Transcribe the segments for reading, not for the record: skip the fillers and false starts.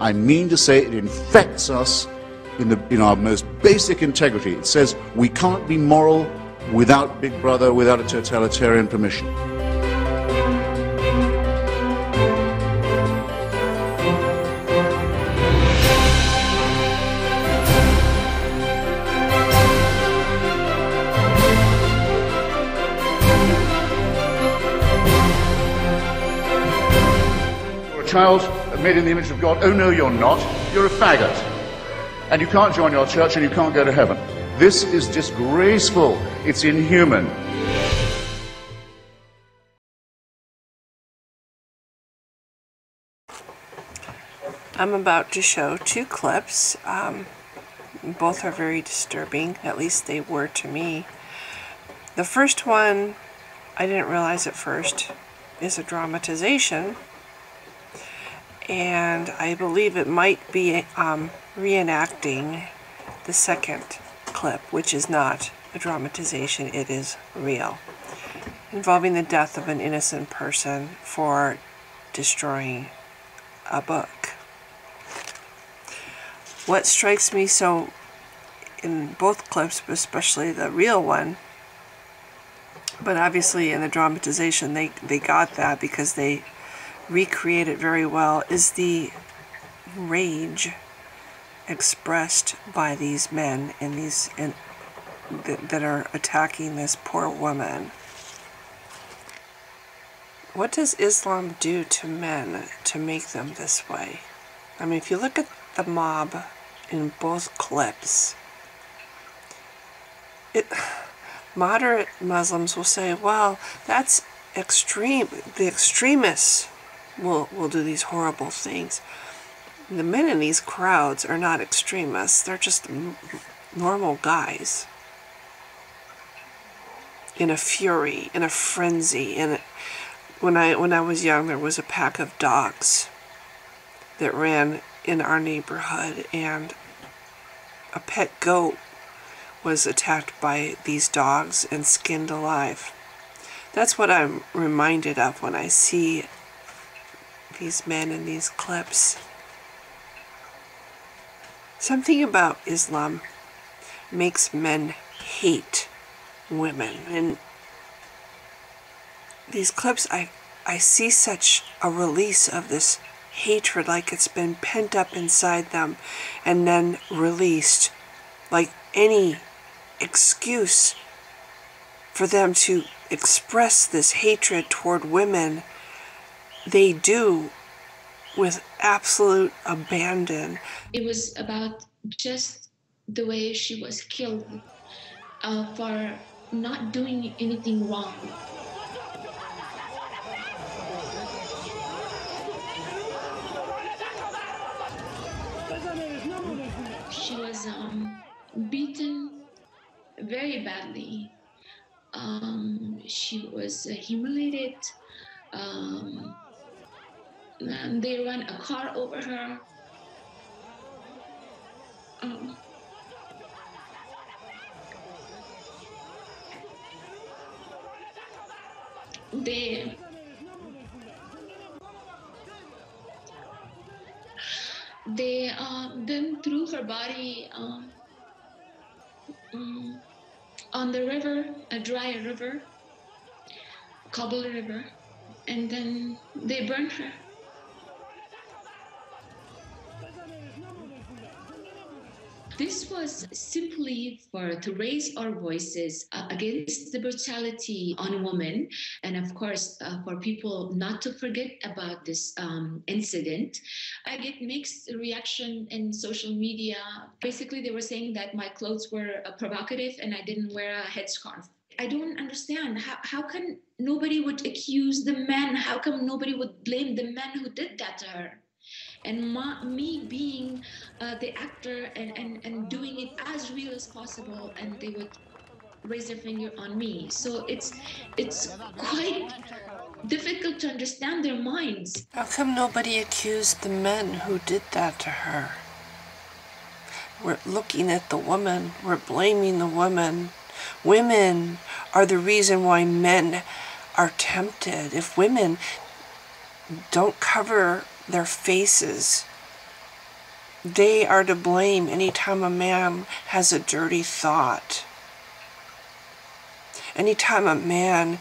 I mean to say it infects us in our most basic integrity. It says we can't be moral without Big Brother, without a totalitarian permission. You're a child made in the image of God. Oh no, you're not. You're a faggot. And you can't join your church and you can't go to heaven. This is disgraceful. It's inhuman. I'm about to show two clips. Both are very disturbing, at least they were to me. The first one, I didn't realize at first, is a dramatization. And I believe it might be reenacting the second clip, which is not a dramatization, it is real, involving the death of an innocent person for destroying a book. What strikes me so in both clips, but especially the real one, but obviously in the dramatization they got that because they recreate it very well, is the rage expressed by these men that are attacking this poor woman. What does Islam do to men to make them this way? I mean, if you look at the mob in both clips, moderate Muslims will say, well, that's extreme. The extremists will do these horrible things. The men in these crowds are not extremists. They're just normal guys in a fury, in a frenzy. When I was young, there was a pack of dogs that ran in our neighborhood, and a pet goat was attacked by these dogs and skinned alive. That's what I'm reminded of when I see these men in these clips. Something about Islam makes men hate women. In these clips, I see such a release of this hatred, like it's been pent up inside them and then released, like any excuse for them to express this hatred toward women, they do with absolute abandon. It was about just the way she was killed for not doing anything wrong. She was beaten very badly. She was humiliated. And they ran a car over her. They then threw her body on the river, a dry river, Kabul River, and then they burned her. This was simply to raise our voices against the brutality on women, and of course for people not to forget about this incident. I get mixed reaction in social media. Basically, they were saying that my clothes were provocative and I didn't wear a headscarf. I don't understand. How come nobody would accuse the men? How come nobody would blame the men who did that to her? And me being the actor and doing it as real as possible, and they would raise their finger on me. So it's quite difficult to understand their minds. How come nobody accused the men who did that to her? We're looking at the woman, we're blaming the woman. Women are the reason why men are tempted. If women don't cover their faces They are to blame anytime a man has a dirty thought. Anytime a man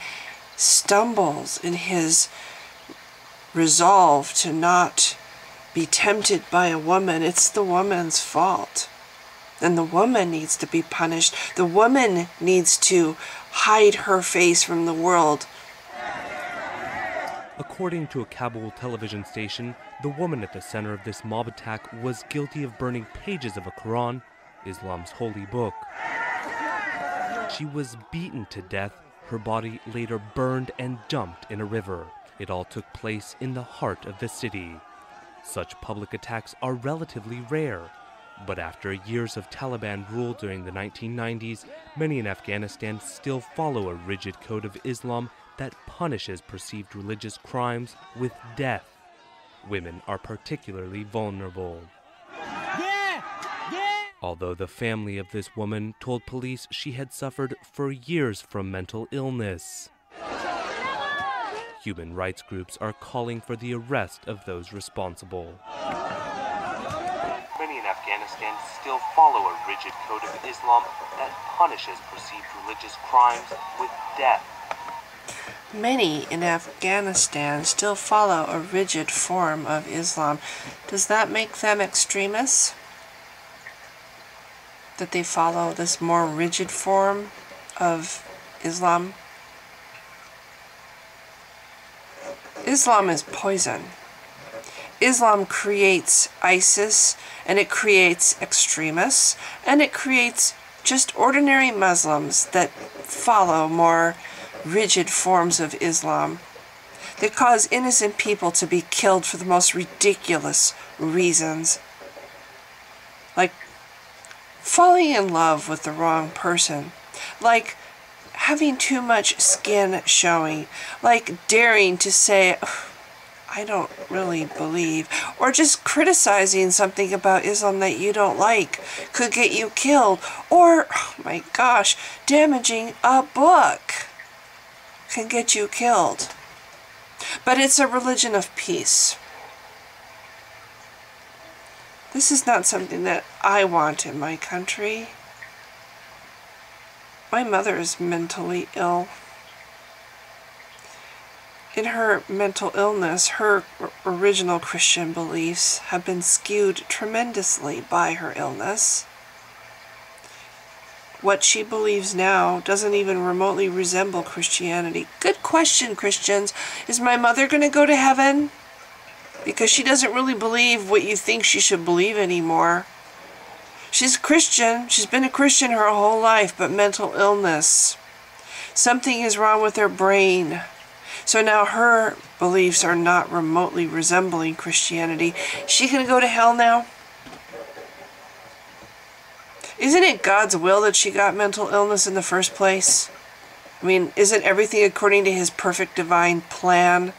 stumbles in his resolve to not be tempted by a woman, it's the woman's fault. And the woman needs to be punished. The woman needs to hide her face from the world. According to a Kabul television station, the woman at the center of this mob attack was guilty of burning pages of a Quran, Islam's holy book. She was beaten to death, her body later burned and dumped in a river. It all took place in the heart of the city. Such public attacks are relatively rare, but after years of Taliban rule during the 1990s, many in Afghanistan still follow a rigid code of Islam that punishes perceived religious crimes with death. Women are particularly vulnerable. Although the family of this woman told police she had suffered for years from mental illness. Human rights groups are calling for the arrest of those responsible. Many in Afghanistan still follow a rigid code of Islam that punishes perceived religious crimes with death. Many in Afghanistan still follow a rigid form of Islam. Does that make them extremists? That they follow this more rigid form of Islam? Islam is poison. Islam creates ISIS, and it creates extremists, and it creates just ordinary Muslims that follow more rigid forms of Islam. They cause innocent people to be killed for the most ridiculous reasons. Like falling in love with the wrong person. Like having too much skin showing. Like daring to say, I don't really believe, or just criticizing something about Islam that you don't like could get you killed, or, oh my gosh, damaging a book can get you killed. But it's a religion of peace. This is not something that I want in my country. My mother is mentally ill. In her mental illness, her original Christian beliefs have been skewed tremendously by her illness. What she believes now doesn't even remotely resemble Christianity. Good question, Christians. Is my mother going to go to heaven? Because she doesn't really believe what you think she should believe anymore. She's a Christian. She's been a Christian her whole life, but mental illness. Something is wrong with her brain. So now her beliefs are not remotely resembling Christianity. Is she going to go to hell now? Isn't it God's will that she got mental illness in the first place? I mean, isn't everything according to His perfect divine plan?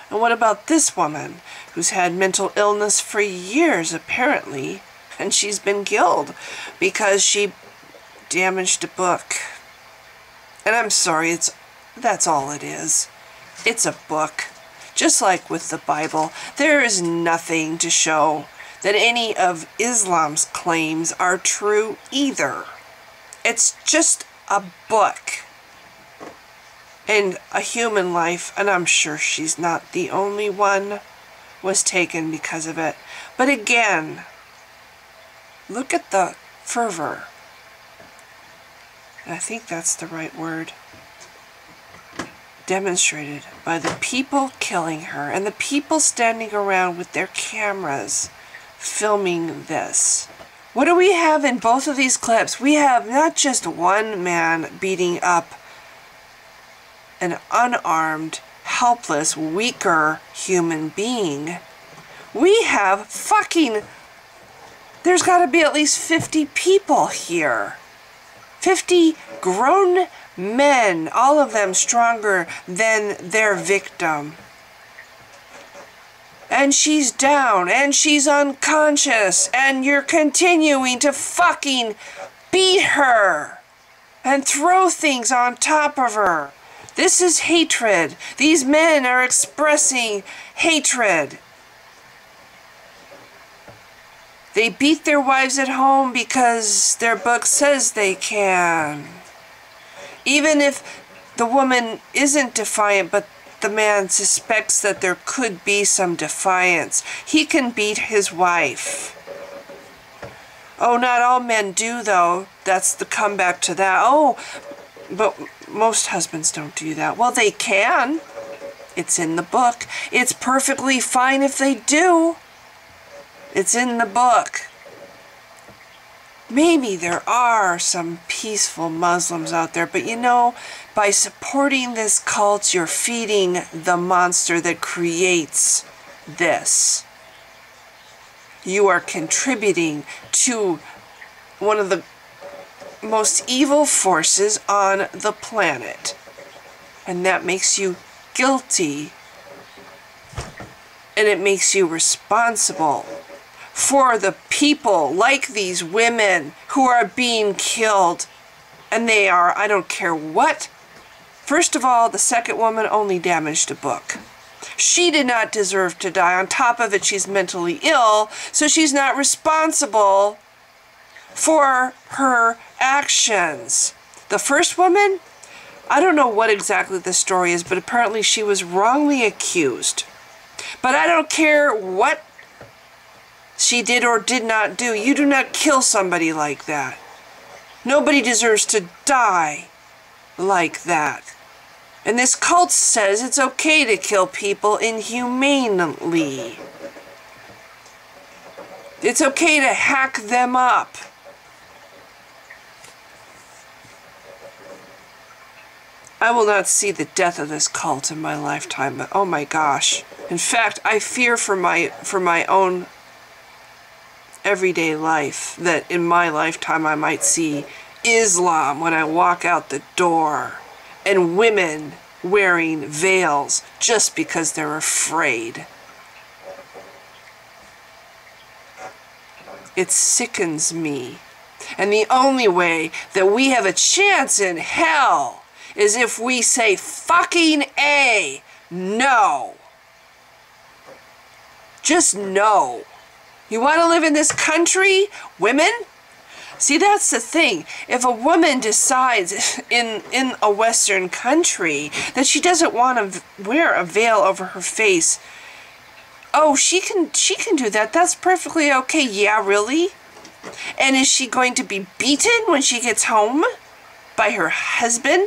And what about this woman who's had mental illness for years, apparently, and she's been killed because she damaged a book? And I'm sorry, that's all it is. It's a book. Just like with the Bible, there is nothing to show that any of Islam's claims are true either. It's just a book. And a human life, and I'm sure she's not the only one, was taken because of it. But again, look at the fervor. And I think that's the right word. Demonstrated by the people killing her and the people standing around with their cameras filming this. What do we have in both of these clips? We have not just one man beating up an unarmed, helpless, weaker human being. We have there's got to be at least 50 people here. 50 grown men, all of them stronger than their victim. And she's down, and she's unconscious, and you're continuing to fucking beat her and throw things on top of her. This is hatred. These men are expressing hatred. They beat their wives at home because their book says they can. Even if the woman isn't defiant, but the man suspects that there could be some defiance, he can beat his wife. Oh, not all men do, though. That's the comeback to that. Oh, but most husbands don't do that. Well, they can. It's in the book. It's perfectly fine if they do. It's in the book. Maybe there are some peaceful Muslims out there, but you know, by supporting this cult, you're feeding the monster that creates this. You are contributing to one of the most evil forces on the planet. And that makes you guilty. And it makes you responsible for the people like these women who are being killed. And they are, I don't care what. First of all, the second woman only damaged a book. She did not deserve to die. On top of it, she's mentally ill, so she's not responsible for her actions. The first woman, I don't know what exactly the story is, but apparently she was wrongly accused. But I don't care what she did or did not do. You do not kill somebody like that. Nobody deserves to die like that. And this cult says it's okay to kill people inhumanely. It's okay to hack them up. I will not see the death of this cult in my lifetime, but oh my gosh. In fact, I fear for my own everyday life that in my lifetime I might see Islam when I walk out the door. And women wearing veils just because they're afraid. It sickens me. And the only way that we have a chance in hell is if we say fucking A, no. Just no. You want to live in this country, women? See, that's the thing. If a woman decides in a Western country that she doesn't want to wear a veil over her face, oh, she can do that. That's perfectly okay. Yeah, really? And is she going to be beaten when she gets home by her husband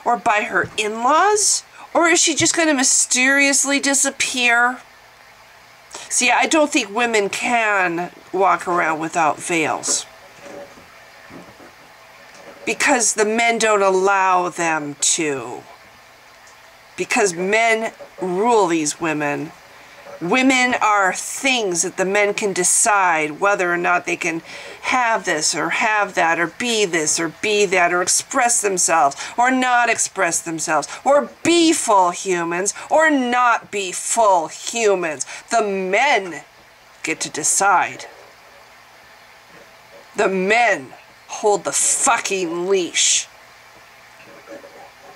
or by her in-laws? Or is she just going to mysteriously disappear? See, I don't think women can walk around without veils. Because the men don't allow them to. Because men rule these women. Women are things that the men can decide whether or not they can have this or have that or be this or be that or express themselves or not express themselves or be full humans or not be full humans. The men get to decide. The men hold the fucking leash.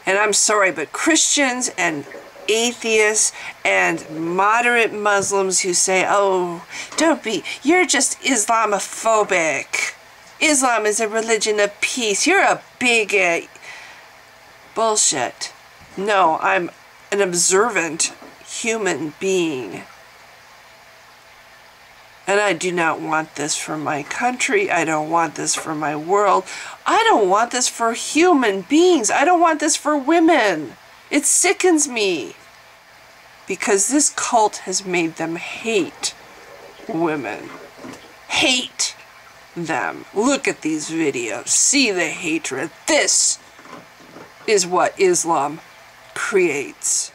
And I'm sorry, but Christians and atheists and moderate Muslims who say, oh, you're just Islamophobic. Islam is a religion of peace. You're a bigot. Bullshit. No, I'm an observant human being. And I do not want this for my country. I don't want this for my world. I don't want this for human beings. I don't want this for women. It sickens me. Because this cult has made them hate women. Hate them. Look at these videos. See the hatred. This is what Islam creates.